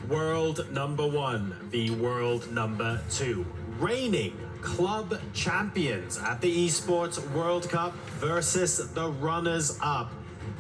World number 1, the world number 2. Reigning club champions at the Esports World Cup versus the runners-up.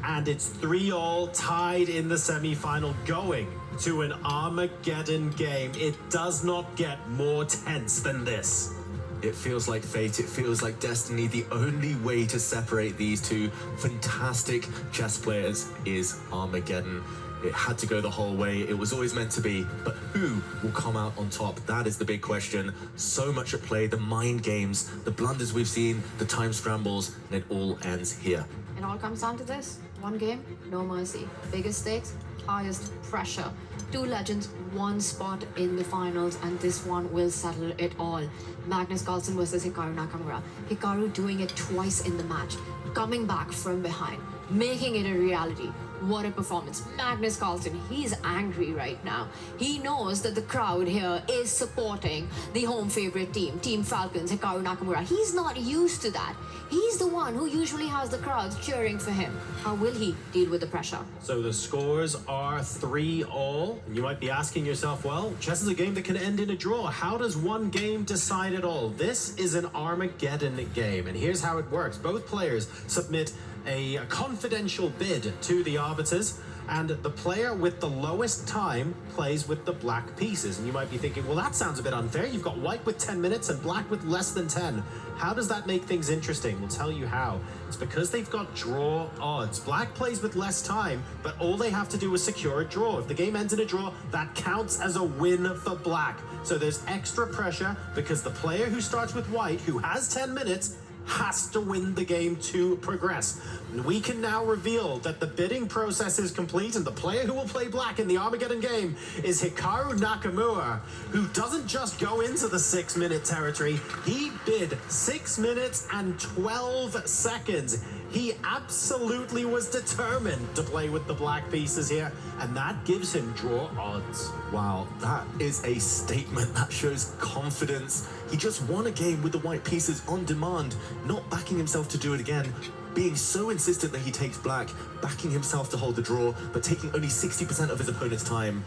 And it's 3-all tied in the semi-final, going to an Armageddon game. It does not get more tense than this. It feels like fate, it feels like destiny. The only way to separate these two fantastic chess players is Armageddon. It had to go the whole way. It was always meant to be. But who will come out on top? That is the big question. So much at play, the mind games, the blunders we've seen, the time scrambles, and it all ends here. It all comes down to this. One game, no mercy. Biggest stakes, highest pressure. Two legends, one spot in the finals, and this one will settle it all. Magnus Carlsen versus Hikaru Nakamura. Hikaru doing it twice in the match, coming back from behind, making it a reality. What a performance. Magnus Carlsen, he's angry right now. He knows that the crowd here is supporting the home favorite team, Team Falcons, Hikaru Nakamura. He's not used to that. He's the one who usually has the crowds cheering for him. How will he deal with the pressure? So the scores are 3-all. And you might be asking yourself, well, chess is a game that can end in a draw. How does one game decide it all? This is an Armageddon game, and here's how it works. Both players submit a confidential bid to the arbiters, and the player with the lowest time plays with the black pieces. And you might be thinking, well, that sounds a bit unfair. You've got white with 10 minutes and black with less than 10. How does that make things interesting? We'll tell you how. It's because they've got draw odds. Black plays with less time, but all they have to do is secure a draw. If the game ends in a draw, that counts as a win for black. So there's extra pressure because the player who starts with white, who has 10 minutes, has to win the game to progress. We can now reveal that the bidding process is complete, and the player who will play black in the Armageddon game is Hikaru Nakamura, who doesn't just go into the 6-minute territory. He bid 6 minutes and 12 seconds. He absolutely was determined to play with the black pieces here, and that gives him draw odds. Wow, that is a statement. That shows confidence. He just won a game with the white pieces on demand, not backing himself to do it again, being so insistent that he takes black, backing himself to hold the draw, but taking only 60% of his opponent's time.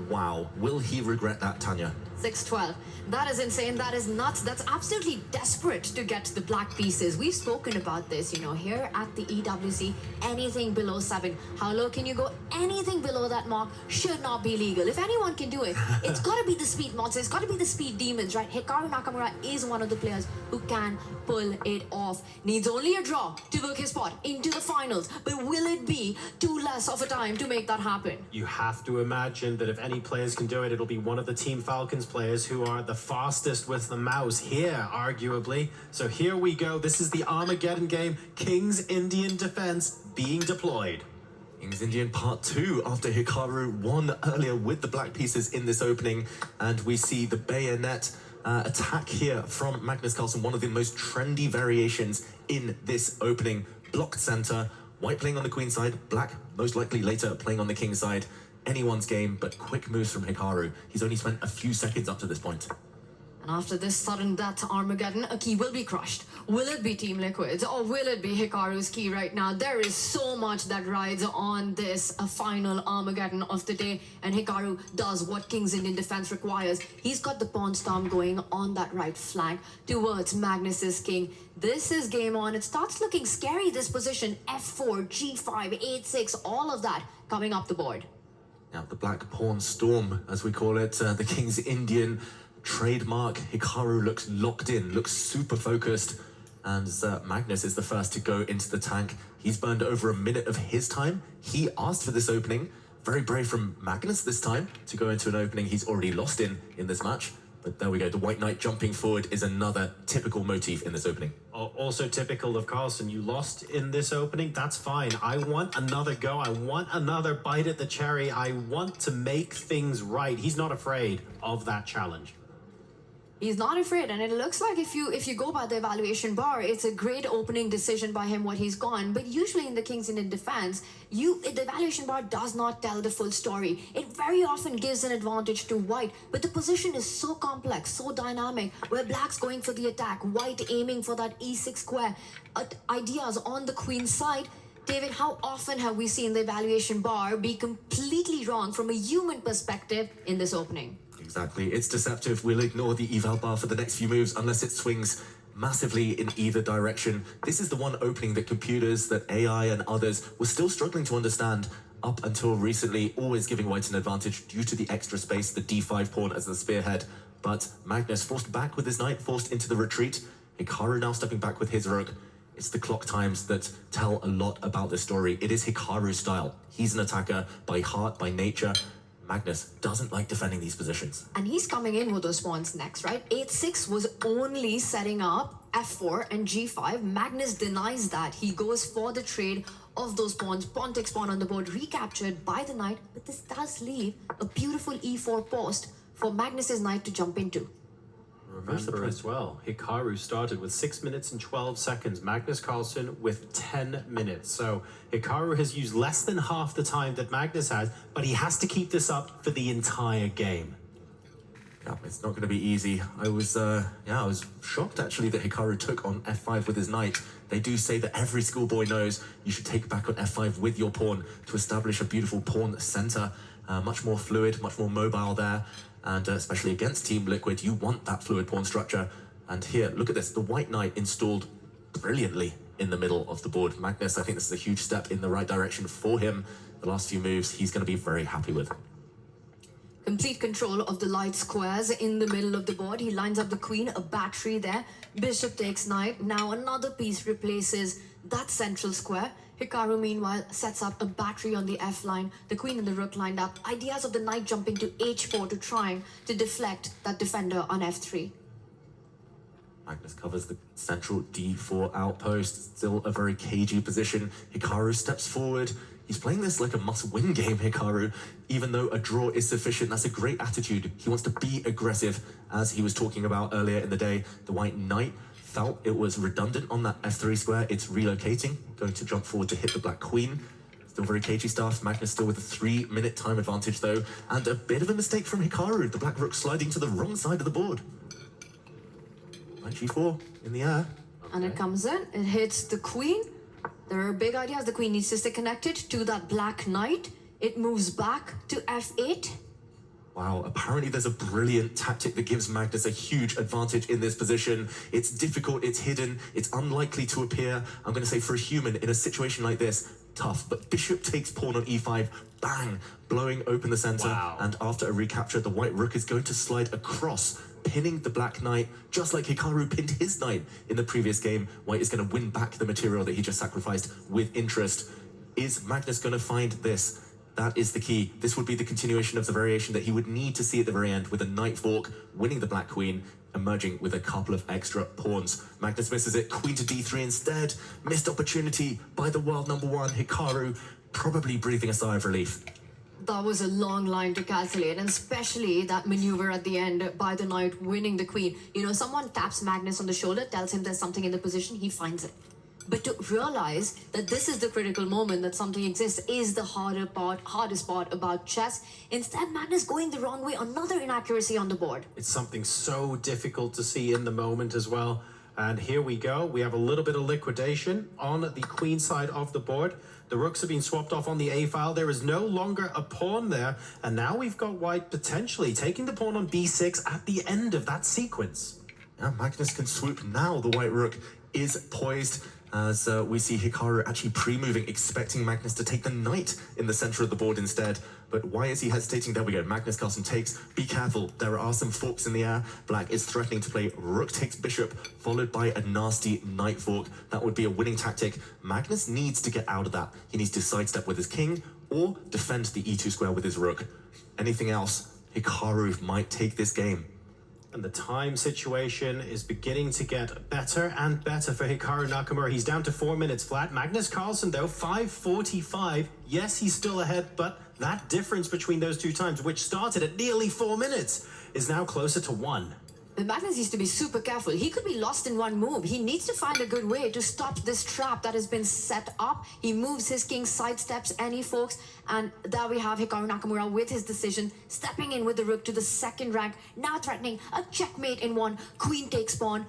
Wow, will he regret that, Tanya? 6-12. That is insane. That is nuts. That's absolutely desperate to get to the black pieces. We've spoken about this, you know, here at the EWC. Anything below 7. How low can you go? Anything below that mark should not be legal. If anyone can do it, it's got to be the speed monsters. It's got to be the speed demons, right? Hikaru Nakamura is one of the players who can pull it off. Needs only a draw to book his spot into the finals. But will it be too less of a time to make that happen? You have to imagine that if any players can do it, it'll be one of the Team Falcons players who are the fastest with the mouse here, arguably. So here we go. This is the Armageddon game. King's Indian defense being deployed. King's Indian Part 2 after Hikaru won earlier with the black pieces in this opening. And we see the bayonet attack here from Magnus Carlsen, one of the most trendy variations in this opening. Blocked center, white playing on the queen side, black most likely later playing on the king side. Anyone's game, but quick moves from Hikaru. He's only spent a few seconds up to this point. And after this sudden death Armageddon, a key will be crushed. Will it be Team Liquid's or will it be Hikaru's key right now? There is so much that rides on this final Armageddon of the day, and Hikaru does what King's Indian defense requires. He's got the pawn storm going on that right flank towards Magnus's king. This is game on. It starts looking scary, this position. F4, G5, 8-6, all of that coming up the board. Now, the Black Pawn Storm, as we call it, the King's Indian trademark. Hikaru looks locked in, looks super focused, and Magnus is the first to go into the tank. He's burned over a minute of his time. He asked for this opening. Very brave from Magnus this time to go into an opening he's already lost in this match. But there we go, the White Knight jumping forward is another typical motif in this opening. Also typical of Carlsen, you lost in this opening, that's fine. I want another go, I want another bite at the cherry, I want to make things right. He's not afraid of that challenge. He's not afraid, and it looks like if you go by the evaluation bar, it's a great opening decision by him what he's gone. But usually in the King's Indian defense, the evaluation bar does not tell the full story. It very often gives an advantage to white, but the position is so complex, so dynamic, where black's going for the attack, white aiming for that e6 square, ideas on the queen's side. David, how often have we seen the evaluation bar be completely wrong from a human perspective in this opening? Exactly. It's deceptive. We'll ignore the eval bar for the next few moves unless it swings massively in either direction. This is the one opening that computers, that AI and others were still struggling to understand up until recently, always giving white an advantage due to the extra space, the d5 pawn as the spearhead. But Magnus forced back with his knight, forced into the retreat. Hikaru now stepping back with his rook. It's the clock times that tell a lot about this story. It is Hikaru's style. He's an attacker by heart, by nature. Magnus doesn't like defending these positions. And he's coming in with those pawns next, right? 8-6 was only setting up f4 and g5. Magnus denies that. He goes for the trade of those pawns. Pawn takes pawn on the board, recaptured by the knight. But this does leave a beautiful e4 post for Magnus's knight to jump into. Remember as well, Hikaru started with 6 minutes and 12 seconds. Magnus Carlsen with 10 minutes. So Hikaru has used less than half the time that Magnus has, but he has to keep this up for the entire game. Yeah, it's not going to be easy. I was shocked actually that Hikaru took on f5 with his knight. They do say that every schoolboy knows you should take back on f5 with your pawn to establish a beautiful pawn center. Much more fluid, much more mobile there. And especially against Team Liquid, you want that fluid pawn structure. And here, look at this, the white knight installed brilliantly in the middle of the board. Magnus, I think this is a huge step in the right direction for him. The last few moves, he's going to be very happy with. Complete control of the light squares in the middle of the board. He lines up the queen, a battery there. Bishop takes knight. Now another piece replaces that central square. Hikaru, meanwhile, sets up a battery on the F line. The queen and the rook lined up. Ideas of the knight jumping to H4 to trying to deflect that defender on F3. Magnus covers the central D4 outpost. Still a very cagey position. Hikaru steps forward. He's playing this like a must-win game, Hikaru. Even though a draw is sufficient, that's a great attitude. He wants to be aggressive, as he was talking about earlier in the day. The white knight felt it was redundant on that F3 square. It's relocating, going to jump forward to hit the black queen. Still very cagey stuff. Magnus still with a 3-minute time advantage though, and a bit of a mistake from Hikaru. The black rook sliding to the wrong side of the board. Knight G4 in the air. And it comes in, it hits the queen. There are big ideas. The queen needs to stay connected to that black knight. It moves back to F8. Wow, apparently there's a brilliant tactic that gives Magnus a huge advantage in this position. It's difficult, it's hidden, it's unlikely to appear. I'm going to say for a human in a situation like this, tough. But bishop takes pawn on e5, bang, blowing open the center. Wow. And after a recapture, the white rook is going to slide across, pinning the black knight, just like Hikaru pinned his knight in the previous game. White is going to win back the material that he just sacrificed with interest. Is Magnus going to find this? That is the key. This would be the continuation of the variation that he would need to see at the very end, with a knight fork, winning the black queen, emerging with a couple of extra pawns. Magnus misses it, queen to d3 instead. Missed opportunity by the world number one, Hikaru, probably breathing a sigh of relief. That was a long line to calculate, and especially that maneuver at the end by the knight winning the queen. You know, someone taps Magnus on the shoulder, tells him there's something in the position, he finds it. But to realize that this is the critical moment, that something exists, is the hardest part about chess. Instead, Magnus going the wrong way, another inaccuracy on the board. It's something so difficult to see in the moment as well. And here we go. We have a little bit of liquidation on the queen side of the board. The rooks have been swapped off on the A file. There is no longer a pawn there. And now we've got white potentially taking the pawn on B6 at the end of that sequence. Yeah, Magnus can swoop now. The white rook is poised, as we see Hikaru actually pre-moving, expecting Magnus to take the knight in the center of the board instead. But why is he hesitating? There we go. Magnus Carlsen takes. Be careful. There are some forks in the air. Black is threatening to play rook takes bishop, followed by a nasty knight fork. That would be a winning tactic. Magnus needs to get out of that. He needs to sidestep with his king or defend the e2 square with his rook. Anything else, Hikaru might take this game. And the time situation is beginning to get better and better for Hikaru Nakamura. He's down to 4 minutes flat. Magnus Carlsen, though, 5:45. Yes, he's still ahead, but that difference between those two times, which started at nearly 4 minutes, is now closer to 1. But Magnus needs to be super careful. He could be lost in one move. He needs to find a good way to stop this trap that has been set up. He moves his king, sidesteps, and he forks. And there we have Hikaru Nakamura with his decision, stepping in with the rook to the second rank, now threatening a checkmate in one. Queen takes pawn.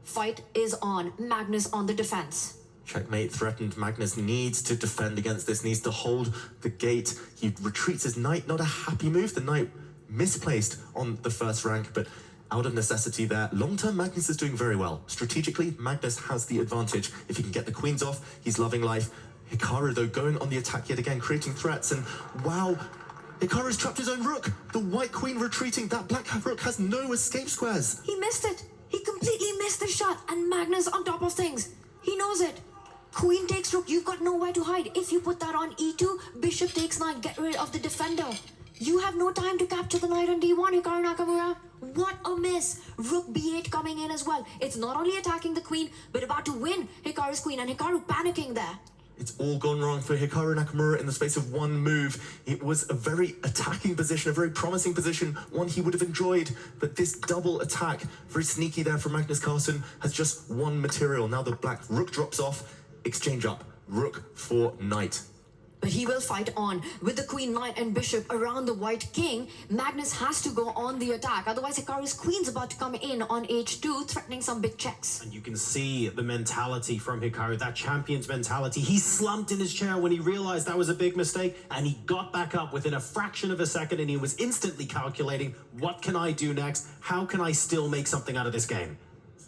Fight is on. Magnus on the defense. Checkmate threatened. Magnus needs to defend against this, needs to hold the gate. He retreats his knight, not a happy move. The knight misplaced on the first rank, but out of necessity there. Long-term, Magnus is doing very well. Strategically, Magnus has the advantage. If he can get the queens off, he's loving life. Hikaru, though, going on the attack yet again, creating threats, and wow, Hikaru's trapped his own rook. The white queen retreating. That black rook has no escape squares. He missed it. He completely missed the shot, and Magnus on top of things. He knows it. Queen takes rook, you've got nowhere to hide. If you put that on e2, bishop takes knight, get rid of the defender. You have no time to capture the knight on d1, Hikaru Nakamura. What a miss. Rook b8 coming in as well. It's not only attacking the queen, but about to win Hikaru's queen, and Hikaru panicking there. It's all gone wrong for Hikaru Nakamura in the space of one move. It was a very attacking position, a very promising position, one he would have enjoyed. But this double attack, very sneaky there from Magnus Carlsen, has just one material. Now the black rook drops off, exchange up, rook for knight. But he will fight on. With the queen, knight, and bishop around the white king, Magnus has to go on the attack. Otherwise, Hikaru's queen's about to come in on h2, threatening some big checks. And you can see the mentality from Hikaru, that champion's mentality. He slumped in his chair when he realized that was a big mistake, and he got back up within a fraction of a second, and he was instantly calculating, what can I do next? How can I still make something out of this game?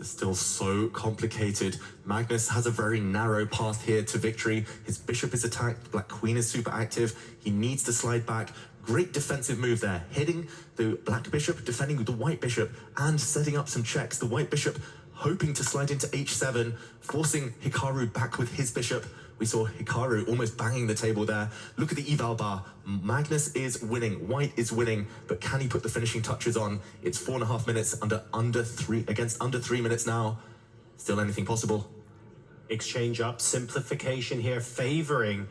It's still so complicated. Magnus has a very narrow path here to victory. His bishop is attacked, the black queen is super active. He needs to slide back. Great defensive move there, hitting the black bishop, defending the white bishop, and setting up some checks. The white bishop hoping to slide into h7, forcing Hikaru back with his bishop. We saw Hikaru almost banging the table there. Look at the eval bar. Magnus is winning. White is winning, but can he put the finishing touches on? It's 4.5 minutes against under 3 minutes now. Still anything possible. Exchange up, simplification here, favoring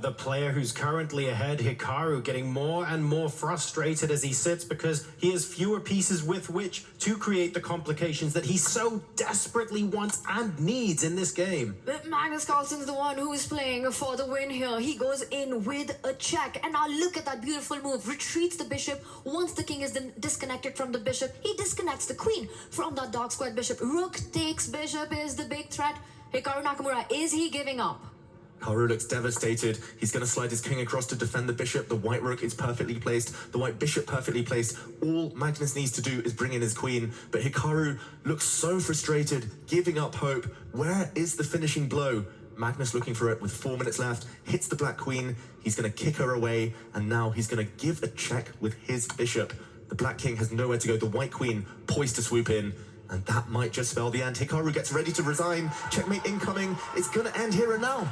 the player who's currently ahead. Hikaru getting more and more frustrated as he sits because he has fewer pieces with which to create the complications that he so desperately wants and needs in this game. But Magnus Carlsen's the one who is playing for the win here. He goes in with a check. And now look at that beautiful move. Retreats the bishop. Once the king is disconnected from the bishop, he disconnects the queen from that dark squared bishop. Rook takes bishop is the big threat. Hikaru Nakamura, is he giving up? Hikaru looks devastated. He's going to slide his king across to defend the bishop. The white rook is perfectly placed. The white bishop perfectly placed. All Magnus needs to do is bring in his queen. But Hikaru looks so frustrated, giving up hope. Where is the finishing blow? Magnus looking for it with 4 minutes left. Hits the black queen. He's going to kick her away. And now he's going to give a check with his bishop. The black king has nowhere to go. The white queen poised to swoop in. And that might just spell the end. Hikaru gets ready to resign. Checkmate incoming. It's going to end here and now.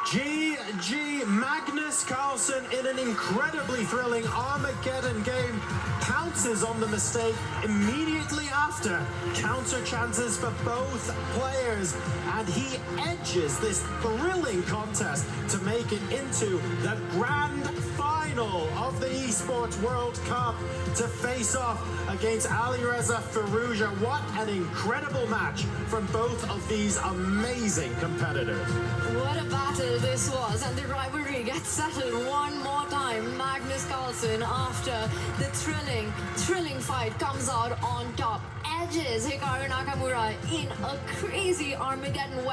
GG. Magnus Carlsen in an incredibly thrilling Armageddon game pounces on the mistake immediately after. Counter chances for both players, and he edges this thrilling contest to make it into the grand final of the Esports World Cup to face off against Alireza Firoujza. What an incredible match from both of these amazing competitors. What a battle this was, and the rivalry gets settled one more time. Magnus Carlsen, after the thrilling fight, comes out on top, edges Hikaru Nakamura in a crazy Armageddon way.